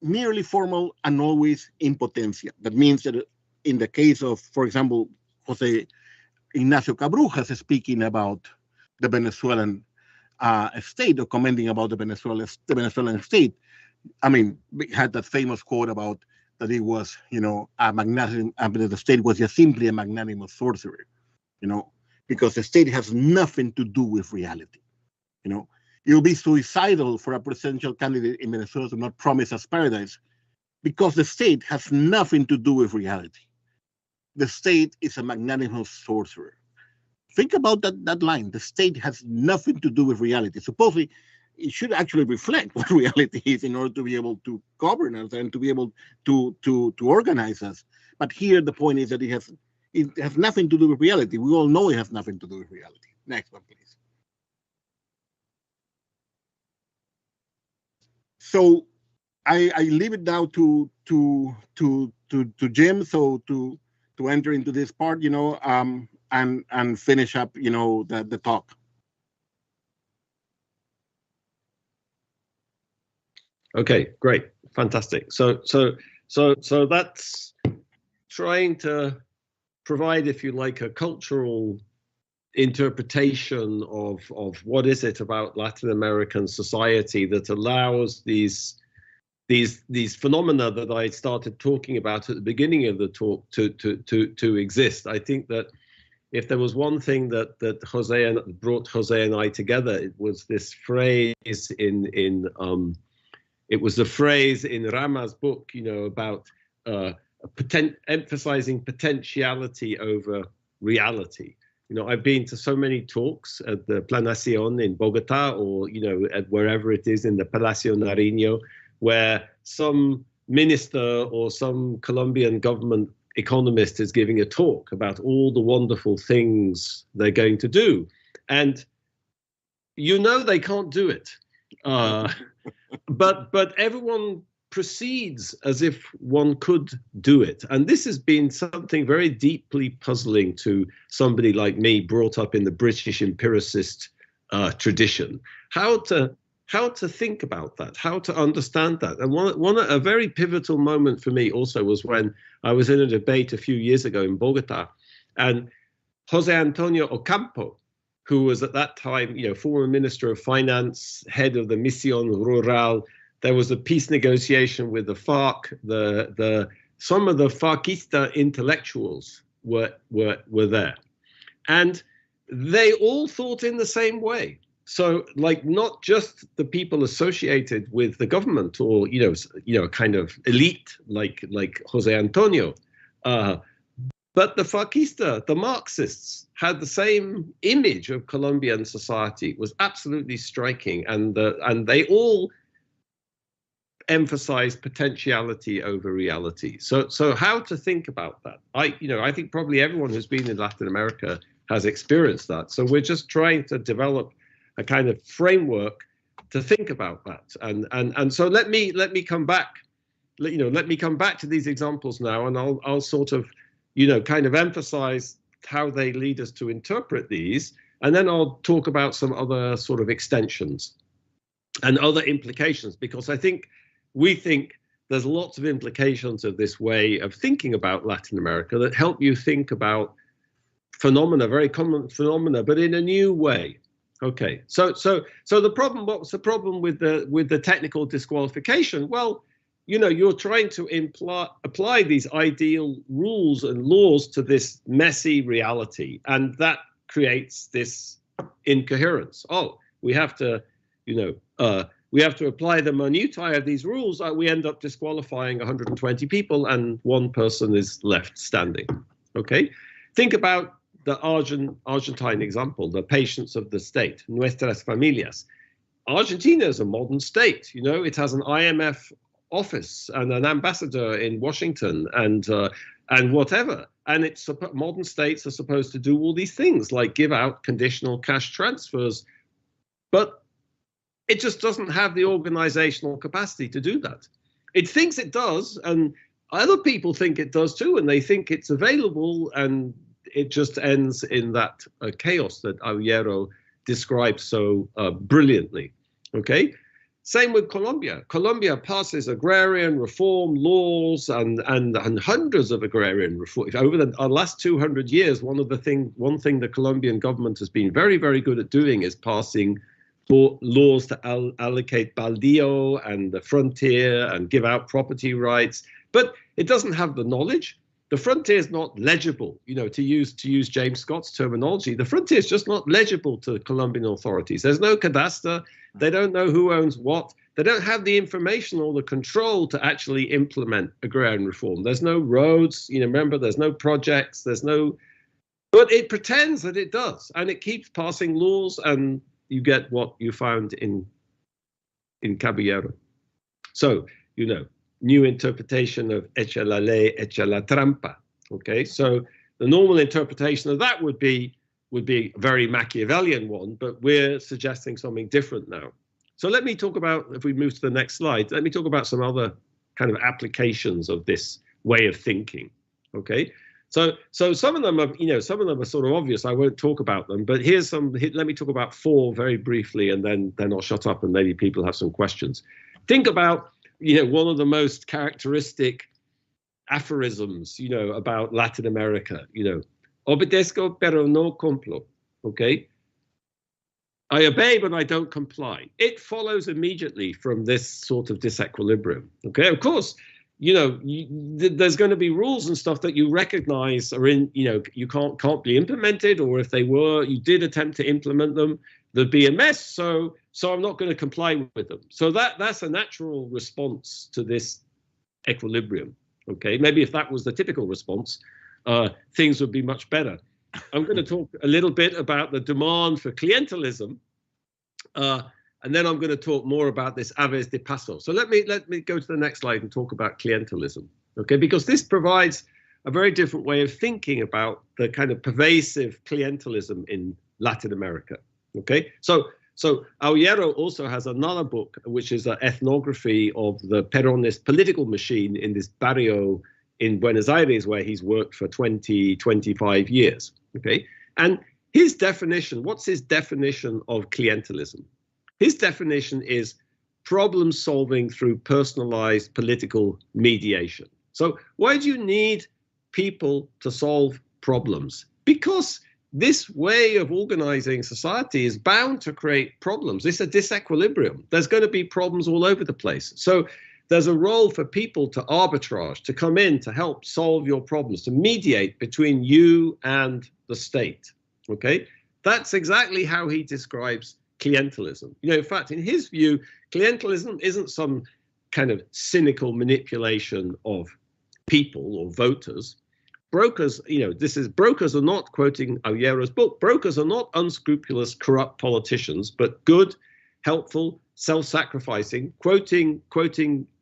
merely formal and always in potentia. That means that in the case of, for example, José Ignacio Cabrujas speaking about the Venezuelan state or commenting about the Venezuelan state, had that famous quote about that it was, a magnanimous, the state was just simply a magnanimous sorcerer, because the state has nothing to do with reality. It will be suicidal for a presidential candidate in Venezuela to not promise us paradise because the state has nothing to do with reality. The state is a magnanimous sorcerer. Think about that line. The state has nothing to do with reality. Supposedly, it should actually reflect what reality is in order to be able to govern us and to be able to organize us. But here the point is that it has nothing to do with reality. We all know it has nothing to do with reality. Next one, please. So I leave it now to Jim, so to enter into this part, and finish up, the talk. Okay, great, fantastic. So that's trying to provide, if you like, a cultural interpretation of what is it about Latin American society that allows these phenomena that I started talking about at the beginning of the talk to exist. I think that if there was one thing that brought José and I together, it was this phrase it was the phrase in Rama's book, about emphasizing potentiality over reality. I've been to so many talks at the Planación in Bogota, or at wherever it is in the Palacio Nariño, where some minister or some Colombian government economist is giving a talk about all the wonderful things they're going to do, and they can't do it. But everyone proceeds as if one could do it. And this has been something very deeply puzzling to somebody like me, brought up in the British empiricist tradition. How to think about that, how to understand that. And a very pivotal moment for me also was when I was in a debate a few years ago in Bogota, and José Antonio Ocampo, who was at that time, former Minister of Finance, head of the Misión Rural. There was a peace negotiation with the FARC. Some of the FARCista intellectuals were there, and they all thought in the same way. So, like, not just the people associated with the government or kind of elite like José Antonio, but the FARCista, the Marxists, had the same image of Colombian society. It was absolutely striking, and they all emphasized potentiality over reality. So how to think about that? I think probably everyone who's been in Latin America has experienced that. So we're just trying to develop a kind of framework to think about that. And so let me come back. Let me come back to these examples now, and I'll sort of kind of emphasize how they lead us to interpret these, and then I'll talk about some other sort of extensions and other implications, because we think there's lots of implications of this way of thinking about Latin America that help you think about phenomena, very common phenomena, but in a new way. Okay, so the problem, what's the problem with the technical disqualification? Well, you're trying to apply these ideal rules and laws to this messy reality, and that creates this incoherence. Oh, we have to, we have to apply the minutiae of these rules. We end up disqualifying 120 people, and one person is left standing. Okay, think about the Argentine example, the patience of the state, nuestras familias. Argentina is a modern state. It has an IMF office and an ambassador in Washington and whatever. And modern states are supposed to do all these things, like give out conditional cash transfers, but it just doesn't have the organizational capacity to do that. It thinks it does, and other people think it does too, and they think it's available, and it just ends in that chaos that Aguero described so brilliantly. Okay, same with Colombia. Colombia passes agrarian reform laws and hundreds of agrarian reform over the last 200 years. One thing the Colombian government has been very, very good at doing is passing laws to allocate baldío and the frontier and give out property rights, but it doesn't have the knowledge. The frontier is not legible, to use James Scott's terminology. The frontier is just not legible to Colombian authorities. There's no cadastre. They don't know who owns what. They don't have the information or the control to actually implement agrarian reform. There's no roads, remember, there's no projects, but it pretends that it does, and it keeps passing laws, and you get what you found in Caballero. So, new interpretation of echa la ley, echa la trampa. Okay, so the normal interpretation of that would be a very Machiavellian one, but we're suggesting something different now. So let me talk about, if we move to the next slide, let me talk about some other kind of applications of this way of thinking. Okay, so some of them are sort of obvious. I won't talk about them, but let me talk about 4 very briefly, and then I'll shut up and maybe people have some questions. Think about one of the most characteristic aphorisms, about Latin America, obedezco pero no cumplo, okay? I obey, but I don't comply. It follows immediately from this sort of disequilibrium, okay? Of course, there's going to be rules and stuff that you recognize are in, you can't be implemented, or if they were, you did attempt to implement them, there'd be a mess, so I'm not going to comply with them. So that's a natural response to this equilibrium, okay? Maybe if that was the typical response, things would be much better. I'm going to talk a little bit about the demand for clientelism, and then I'm going to talk more about this aves de paso. So let me go to the next slide and talk about clientelism, okay? Because this provides a very different way of thinking about the kind of pervasive clientelism in Latin America, okay? So So Aullero also has another book, which is an ethnography of the Peronist political machine in this barrio in Buenos Aires, where he's worked for 25 years. Okay, and his definition, what's his definition of clientelism? His definition is problem solving through personalized political mediation. So why do you need people to solve problems? Because this way of organizing society is bound to create problems. It's a disequilibrium. There's going to be problems all over the place. So there's a role for people to arbitrage, to come in, to help solve your problems, to mediate between you and the state. Okay, that's exactly how he describes clientelism. You know, in fact, in his view, clientelism isn't some kind of cynical manipulation of people or voters. Brokers, you know, brokers are not, quoting Aullero's book, brokers are not unscrupulous, corrupt politicians, but good, helpful, self-sacrificing, quoting,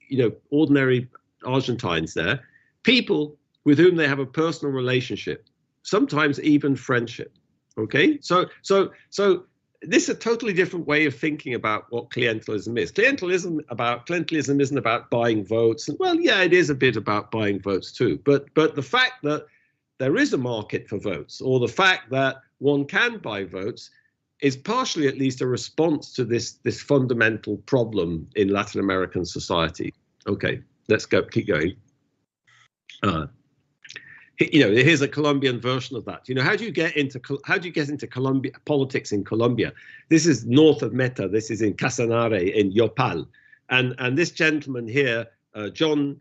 you know, ordinary Argentines there, people with whom they have a personal relationship, sometimes even friendship. Okay, so this is a totally different way of thinking about what clientelism is. Clientelism isn't about buying votes. Well, yeah, it is a bit about buying votes too. But the fact that there is a market for votes, or the fact that one can buy votes, is partially at least a response to this fundamental problem in Latin American society. Okay, let's go. Keep going. You know, here's a Colombian version of that. You know, how do you get into Colombia politics in Colombia? This is north of Meta. This is in Casanare in Yopal, and this gentleman here, Senor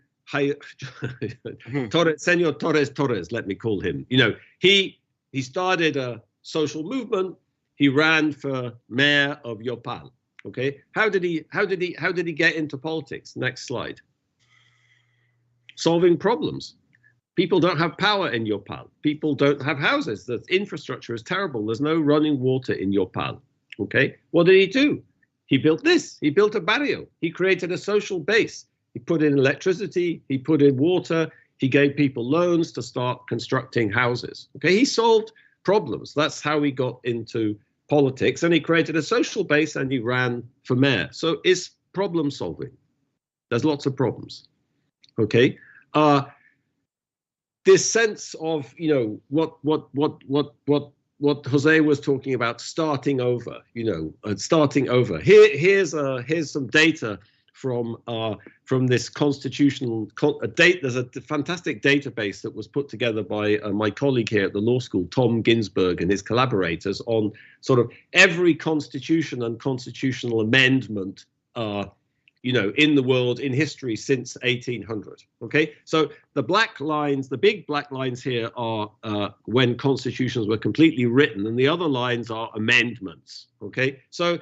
Torres, let me call him. You know, he started a social movement. He ran for mayor of Yopal. Okay, how did he get into politics? Next slide. Solving problems. People don't have power in Yopal. People don't have houses. The infrastructure is terrible. There's no running water in Yopal. Okay, what did he do? He built this. He built a barrio. He created a social base. He put in electricity. He put in water. He gave people loans to start constructing houses. Okay, he solved problems. That's how he got into politics. And he created a social base and he ran for mayor. So it's problem solving. There's lots of problems. Okay. This sense of, you know, what Jose was talking about, starting over, you know, starting over. Here's some data from this constitutional there's a fantastic database that was put together by my colleague here at the law school, Tom Ginsberg, and his collaborators on sort of every constitution and constitutional amendment you know, in the world, in history since 1800. Okay, so the black lines, the big black lines here are when constitutions were completely written, and the other lines are amendments. Okay, so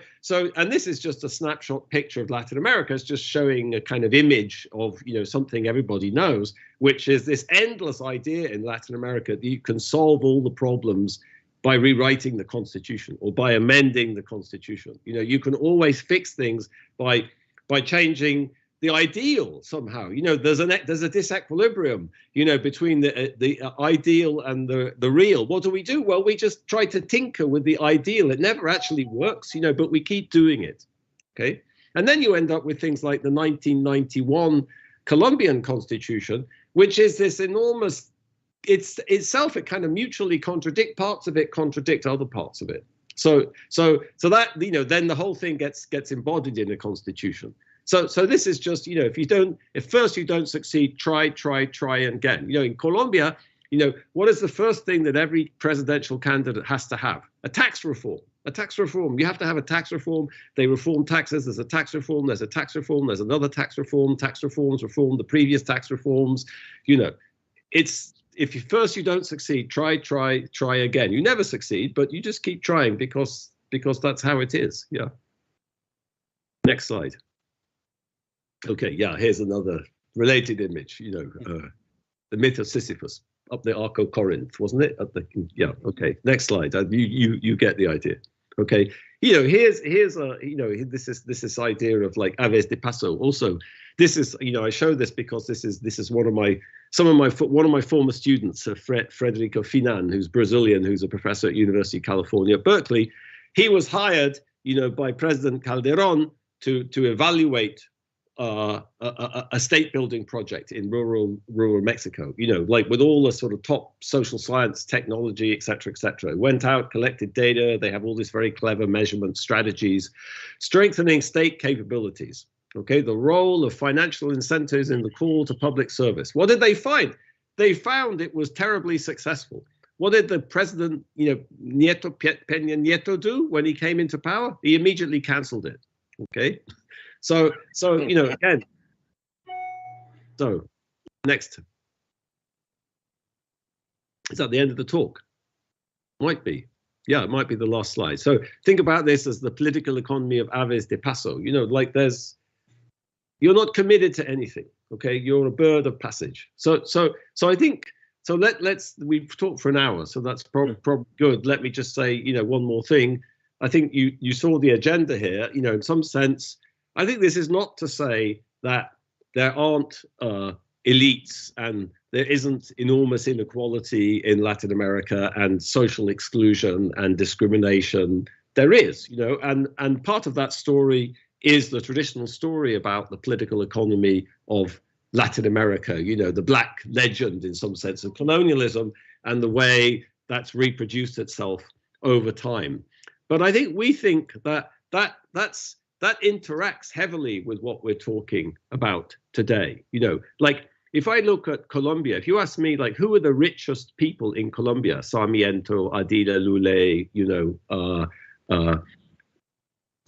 and this is just a snapshot picture of Latin America. It's just showing a kind of image of, you know, something everybody knows, which is this endless idea in Latin America that you can solve all the problems by rewriting the Constitution or by amending the Constitution. You know, you can always fix things by changing the ideal somehow. You know, there's a disequilibrium, you know, between the ideal and the real. What do? Well, we just try to tinker with the ideal. It never actually works, you know, but we keep doing it. Okay, and then you end up with things like the 1991 Colombian Constitution, which is this enormous. It kind of mutually contradict parts of it, contradict other parts of it. So that, you know, then the whole thing gets embodied in a constitution. So this is just, you know, if first you don't succeed, try again. You know, in Colombia, you know, what is the first thing that every presidential candidate has to have? A tax reform. A tax reform. You have to have a tax reform. They reform taxes. There's a tax reform. There's a tax reform. There's another tax reform. Tax reforms reform the previous tax reforms. You know, it's. If first you don't succeed, try again. You never succeed, but you just keep trying because that's how it is. Yeah. Next slide. Okay. Yeah. Here's another related image. You know, the myth of Sisyphus up the Arc of Corinth, wasn't it? Yeah. Okay. Next slide. You get the idea. Okay. You know, here's a, you know, this idea of like aves de paso. Also, this is, you know, I show this because this is one of my former students, Frederico Finan, who's Brazilian, who's a professor at University of California at Berkeley. He was hired by President Calderon to evaluate a state building project in rural Mexico, like with all the sort of top social science, technology, et cetera, went out, collected data. They have all these very clever measurement strategies, strengthening state capabilities. Okay, the role of financial incentives in the call to public service. What did they find? They found it was terribly successful. What did the president, Peña Nieto do when he came into power? He immediately canceled it. Okay. So again, so next. Is that the end of the talk? Might be. Yeah, it might be the last slide. So think about this as the political economy of Aves de Paso. Like you're not committed to anything. Okay, you're a bird of passage. So I think, we've talked for an hour, so that's probably good. Let me just say, one more thing. I think you saw the agenda here, in some sense. I think this is not to say that there aren't elites and there isn't enormous inequality in Latin America and social exclusion and discrimination. There is, and part of that story is the traditional story about the political economy of Latin America, the black legend in some sense of colonialism and the way that's reproduced itself over time. But I think we think that interacts heavily with what we're talking about today. Like if I look at Colombia, if you ask me, like, who are the richest people in Colombia? Sarmiento, Ardila, Lule,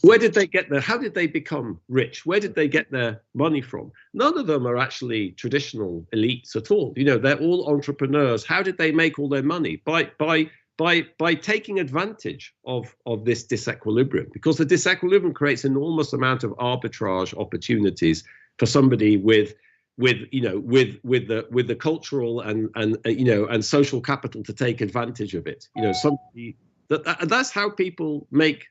where did they get how did they become rich? Where did they get their money from? None of them are actually traditional elites at all. They're all entrepreneurs. How did they make all their money? By taking advantage of this disequilibrium, because the disequilibrium creates enormous amount of arbitrage opportunities for somebody with the cultural and social capital to take advantage of it. Somebody that's how people make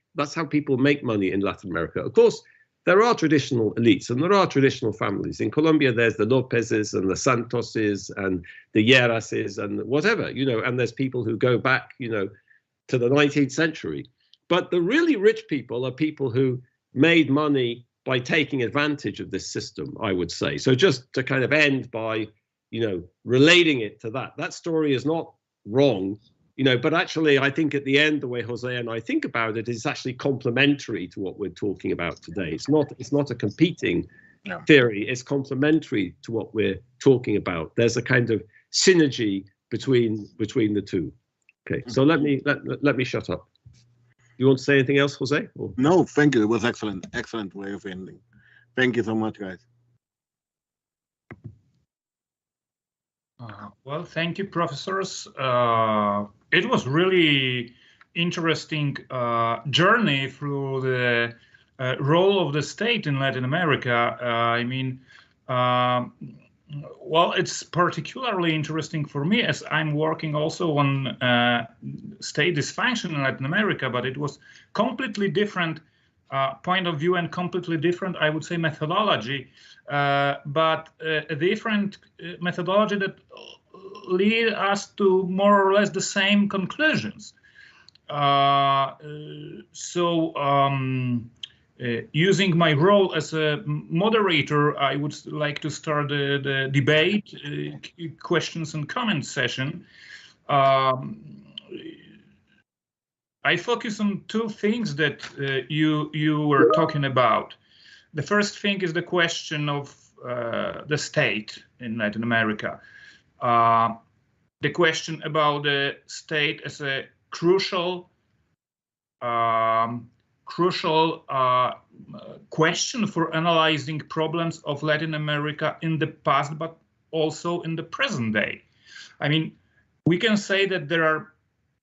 money in Latin America. Of course, there are traditional elites and there are traditional families. In Colombia, there's the Lopezes and the Santoses and the Llerases and whatever, and there's people who go back, to the 19th century. But the really rich people are people who made money by taking advantage of this system, I would say. So just to kind of end by, relating it to that story is not wrong. But actually, I think at the end, the way Jose and I think about it is actually complementary to what we're talking about today. It's not a competing theory. It's complementary to what we're talking about. There's a kind of synergy between the two. Okay, so let me shut up. You want to say anything else, Jose? Or? No, thank you. It was excellent way of ending. Thank you so much, guys. Well, thank you, professors. It was really interesting journey through the role of the state in Latin America. Well, it's particularly interesting for me as I'm working also on state dysfunction in Latin America, but it was completely different point of view and completely different, I would say, methodology, but a different methodology that lead us to more or less the same conclusions. Using my role as a moderator, I would like to start the debate, questions and comments session. I focus on two things that you were talking about. The first thing is the question of the state in Latin America. The question about the state as a crucial question for analyzing problems of Latin America in the past, but also in the present day. I mean, we can say that there are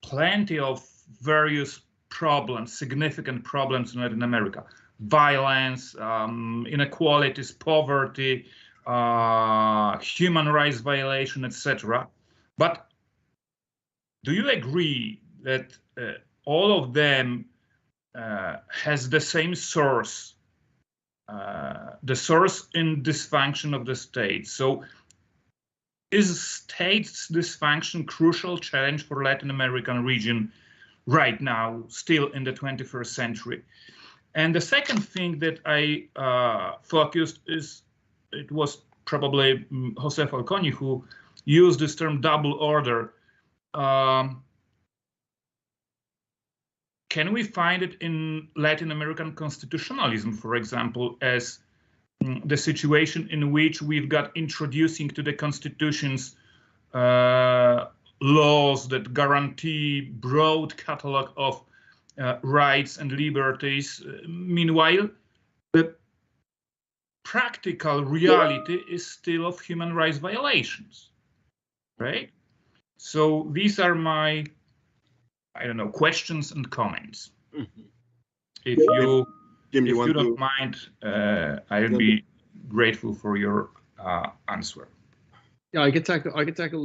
plenty of various problems, significant problems in Latin America: violence, inequalities, poverty, human rights violation, etc. But do you agree that all of them has the same source, the source in dysfunction of the state? So is state's dysfunction crucial challenge for Latin American region right now, still in the 21st century. And the second thing that I focused is, it was probably José Falconi who used this term double order. Can we find it in Latin American constitutionalism, for example, as the situation in which we've got introducing to the constitutions laws that guarantee broad catalog of rights and liberties. Meanwhile, the practical reality is still of human rights violations, right? So these are my, I don't know, questions and comments. Mm-hmm. If you, Jim, if you don't mind, I'll be grateful for your answer. Yeah, I can tackle